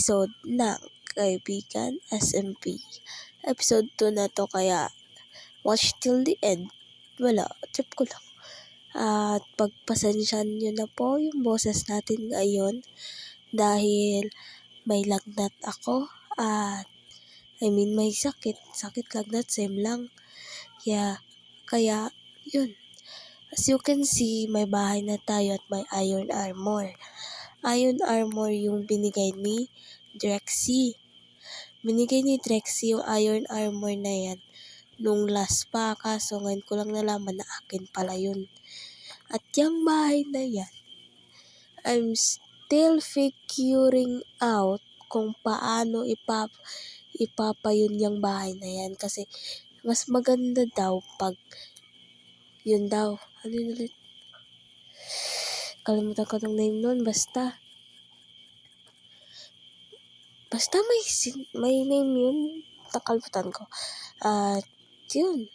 episode ng Kaibigan SMP. Episode 2 na to, kaya watch till the end. Wala, trip ko lang. At pagpasensyahan nyo na po yung boses natin ngayon dahil may lagnat ako at may sakit. Sakit, lagnat, same lang. Kaya yun. As you can see, may bahay na tayo at may iron armor. Iron armor yung binigay ni Drexy. Binigay ni Drexy yung iron armor na yan nung last pa, kaso ngayon ko lang nalaman na akin pala yun. At yung bahay na yan, I'm still figuring out kung paano ipapayun yung bahay na yan, kasi mas maganda daw pag yun daw. Ano yun ulit? Kalimutan ko ng name nun. Basta may name yun. Nakalimutan ko. At yun.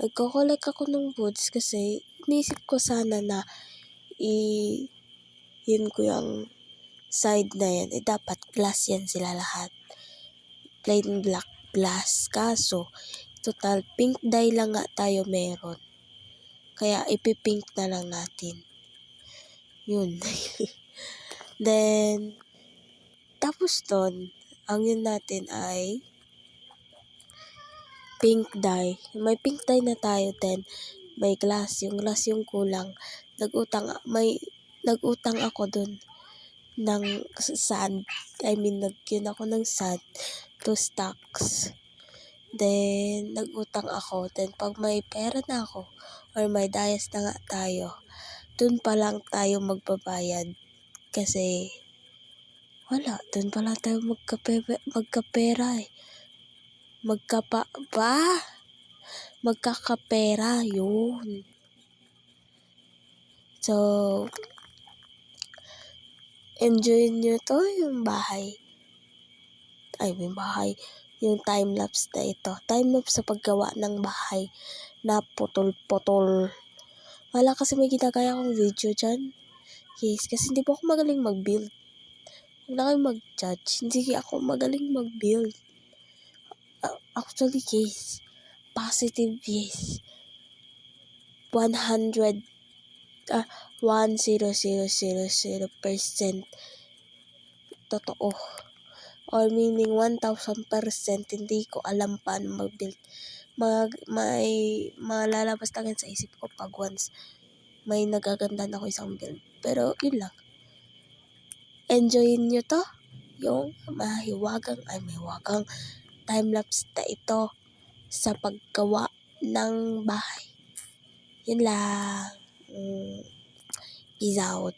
Nagko-collect ako ng woods kasi inisip ko sana na yun ko yung side na yan. Dapat glass yan sila lahat. Plain black glass. Kaso, total pink dye lang nga tayo meron. Kaya ipipink na lang natin. Yun. Then, tapos nun, ang yun natin ay pink dye. May pink dye na tayo, then may glass. Yung glass yung kulang. Nag-utang ako dun ng sand. Nagyan ako ng sand, 2 stacks. Then, nag-utang ako. Then, pag may pera na ako, or may dayas na nga tayo, dun pa lang tayo magbabayad. Kasi, wala. Dun pa lang tayo magkapera eh. Magkakapera. Yun. So, enjoy nyo to yung bahay. Yung time-lapse na ito. Time-lapse sa paggawa ng bahay na putol-putol. Wala, kasi may ginagaya akong video dyan. Yes, kasi hindi po ako magaling mag-build. Huwag na kayong mag-judge. Hindi ako magaling mag-build. Actually, yes. Positive, yes. 1000% totoo. Or meaning 1000% hindi ko alam paano mag-build. May malalabas lang yan sa isip ko pag once may nagagandahan ako isang build. Pero yun lang. Enjoyin nyo to. Yung mahiwagang time-lapse na ito sa paggawa ng bahay. Yun lang. Peace out.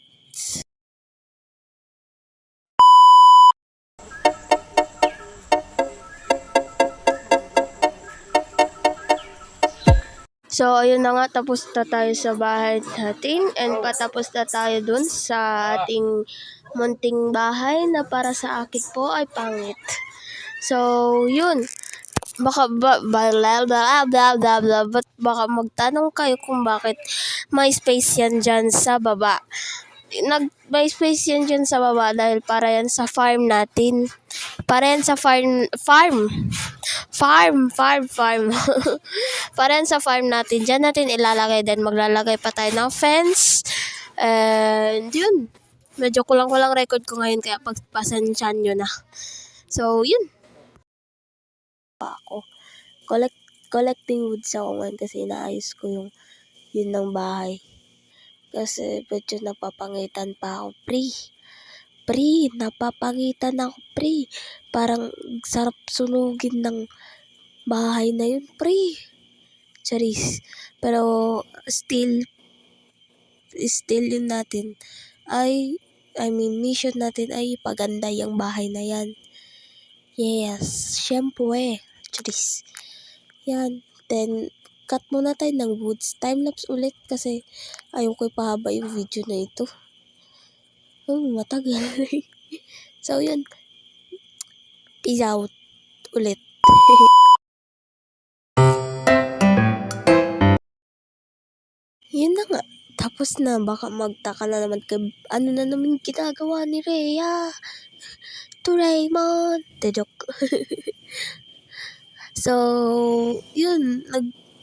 So, ayun na nga, tapos na tayo sa bahay natin and patapos na tayo dun sa ating munting bahay na para sa akin po ay pangit. So, yun. Baka magtanong kayo kung bakit may space yan dyan sa baba. May space yan dyan sa baba dahil para yan sa farm natin. Para yan sa farm. Para yan sa farm natin. Diyan natin ilalagay. Then maglalagay pa tayo ng fence. And yun. Medyo kulang-kulang record ko ngayon kaya pagpasensyahan nyo na. So, yun. Ako. Collecting woods ako ngayon kasi inaayos ko yun ng bahay. Kasi medyo napapangitan pa ako. Napapangitan ako, pre. Parang sarap sunugin ng bahay na yun, pre. Charis. Pero still yun natin mission natin ay paganda yung bahay na yan. Yes, syempre. Charis. Yan. Then, cut muna tayo ng woods. Time-lapse ulit kasi ayaw ko ipahaba yung video na ito. Matagal. So, yun. Peace out ulit. Yun na nga. Tapos na. Baka magtaka na naman ano na naman ginagawa ni Rhea. Doraemon. Joke. So, yun,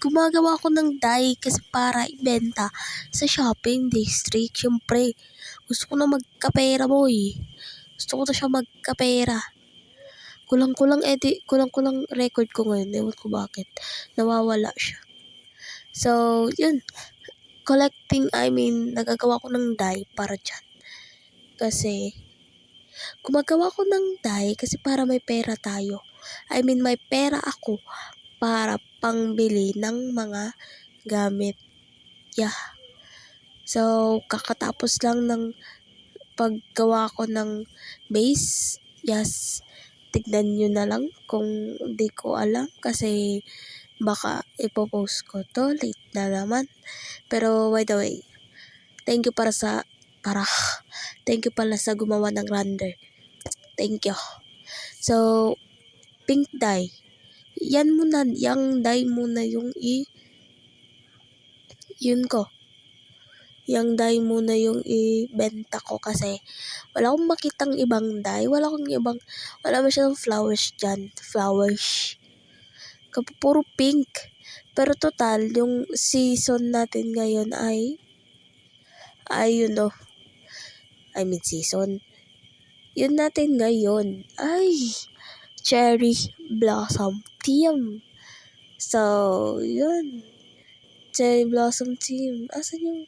gumagawa ako ng dye kasi para ibenta sa shopping district. Siyempre, gusto ko na magkapera, boy. Gusto ko na siya magkapera. Kulang record ko ngayon. Ewan ko bakit. Nawawala siya. So, yun. Nagagawa ko ng dye para dyan. Kasi, gumagawa ko ng dye kasi para may pera tayo. May pera ako para pangbili ng mga gamit. Yeah. So, kakatapos lang ng paggawa ko ng base. Yes. Tignan nyo na lang kung di ko alam kasi baka ipopost ko to. Late na naman. Pero by the way, thank you thank you pala sa gumawa ng render. Thank you. So, pink dye. Yung dye muna yung dye muna yung ibenta ko kasi wala akong makitang ibang dye. Wala masyadong flowers dyan. Puro pink. Pero total, yung season natin ngayon season. Yun natin ngayon cherry blossom team. So, yun. Cherry blossom team. Asan yung...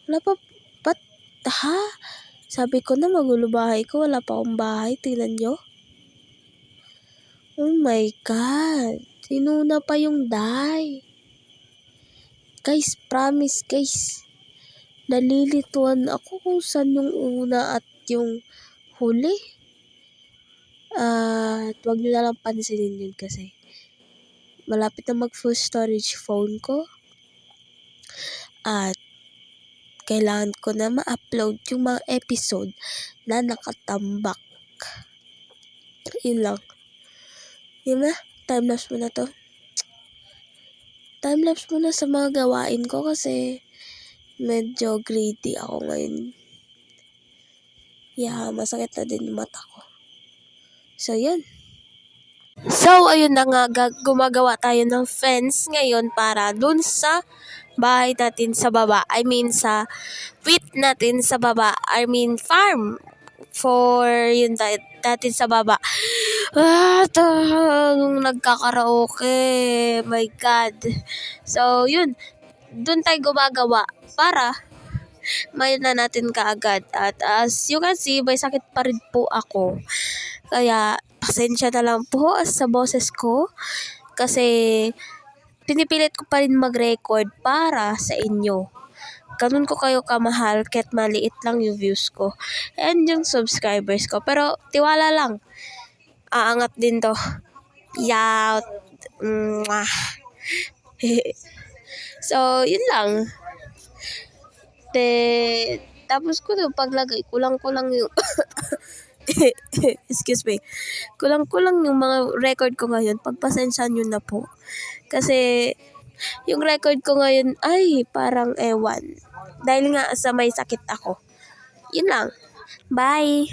Wala pa... Ba't? Ha? Sabi ko na magulo bahay ko. Wala pa akong bahay. Tingnan nyo. Oh my God. Sinuna pa yung dye. Guys, promise guys. Nalilituan ako kung saan yung una at yung huli. At wag nyo na lang pansinin yun kasi malapit na mag full storage phone ko. At kailangan ko na ma-upload yung mga episode na nakatambak. Yun lang. Yun na, timelapse mo na to. Timelapse mo na sa mga gawain ko kasi medyo greedy ako ngayon. Yeah, masakit na din yung mata ko. So, yun. So, ayun na nga, gumagawa tayo ng fence ngayon para dun sa bahay natin sa baba. Sa wheat natin sa baba. Farm. For yun natin sa baba. Nung nagkakaraoke. My God. So, yun. Dun tayo gumagawa para may na natin kaagad. At as you can see, may sakit pa rin po ako. Kaya, pasensya na lang po sa boses ko. Kasi, pinipilit ko pa rin mag-record para sa inyo. Ganun ko kayo kamahal kahit maliit lang yung views ko. And yung subscribers ko. Pero, tiwala lang. Aangat din to. Yaut. So, yun lang. Tapos ko paglagay, kulang-kulang yung excuse me. Kulang-kulang yung mga record ko ngayon. Pagpasensyahan nyo na po. Kasi yung record ko ngayon ay parang ewan. Dahil nga sa may sakit ako. Yun lang. Bye!